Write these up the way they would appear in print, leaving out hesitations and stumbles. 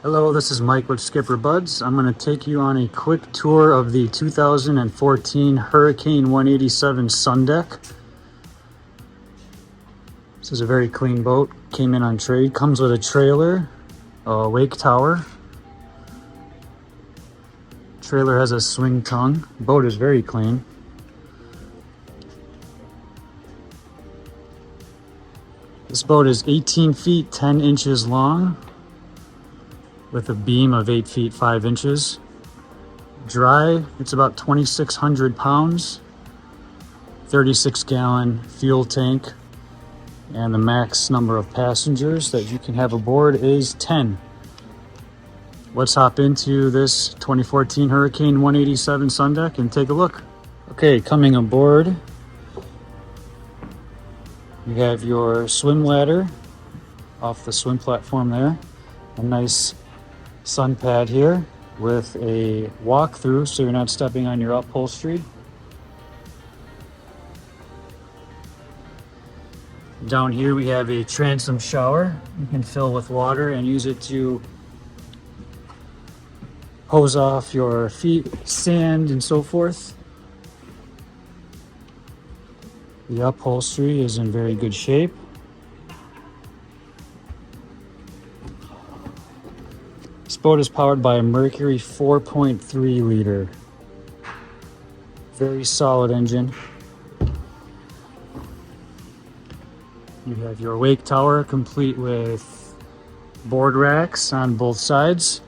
Hello, this is Mike with SkipperBud's. I'm going to take you on a quick tour of the 2014 Hurricane 187 Sundeck. This is a very clean boat. Came in on trade. Comes with a trailer, a wake tower. Trailer has a swing tongue. Boat is very clean. This boat is 18 feet 10 inches long with a beam of 8 feet 5 inches. Dry, it's about 2,600 pounds, 36-gallon fuel tank, and the max number of passengers that you can have aboard is 10. Let's hop into this 2014 Hurricane 187 Sundeck and take a look. Okay, coming aboard, you have your swim ladder off the swim platform there. A nice sun pad here with a walk-through so you're not stepping on your upholstery. Down here we have a transom shower. You can fill with water and use it to hose off your feet, sand, and so forth. The upholstery is in very good shape. This boat is powered by a Mercury 4.3 liter. Very solid engine. You have your wake tower complete with board racks on both sides.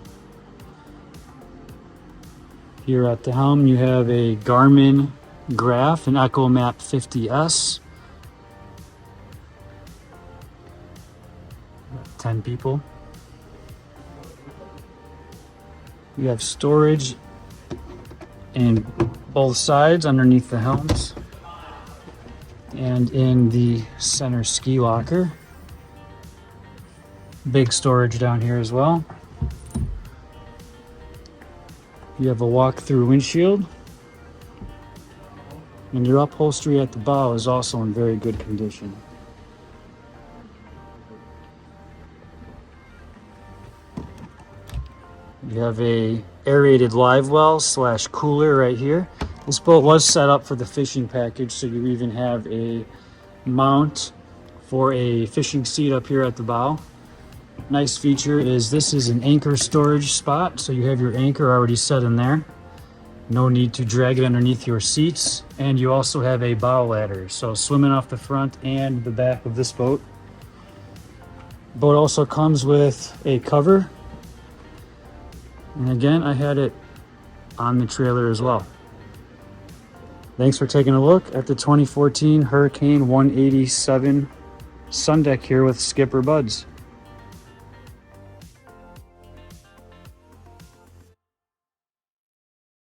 Here at the helm you have a Garmin Graph, an EchoMap 50S. 10 people. You have storage in both sides underneath the helms and in the center ski locker. Big storage down here as well. You have a walk-through windshield, and your upholstery at the bow is also in very good condition. You have a aerated live well slash cooler right here. This boat was set up for the fishing package, so you even have a mount for a fishing seat up here at the bow. Nice feature is this is an anchor storage spot, so you have your anchor already set in there. No need to drag it underneath your seats, and you also have a bow ladder, so swimming off the front and the back of this boat. Boat also comes with a cover. And again, I had it on the trailer as well. Thanks for taking a look at the 2014 Hurricane 187 Sundeck here with SkipperBud's.